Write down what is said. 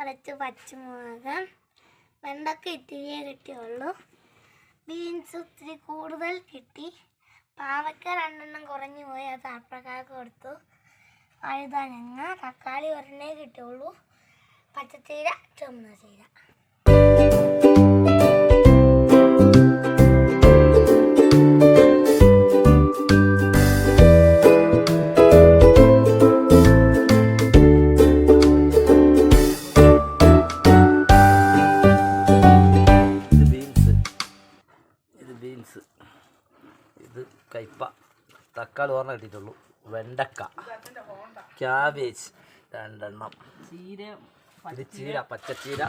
കുറച്ച് പച്ചമുളക്, വെണ്ടയ്ക്ക ഇത്തിരിയേ കിട്ടിയുള്ളൂ, ബീൻസ് ഇത്തിരി കൂടുതൽ കിട്ടി, പാവയ്ക്ക 2 കുറഞ്ഞു പോയി, അത് അപ്പക്കാർക്ക് കൊടുത്തു, വഴുതനങ്ങ, തക്കാളി 1 കിട്ടിയുള്ളൂ, പച്ചച്ചീര, ചുമന്ന ചീര. ഇത് കയ്പ, തക്കാളി 1 കിട്ടിയിട്ടുള്ളൂ, വെണ്ടക്ക, ക്യാബേജ് 2, ഇത് ചീര, പച്ചച്ചീര.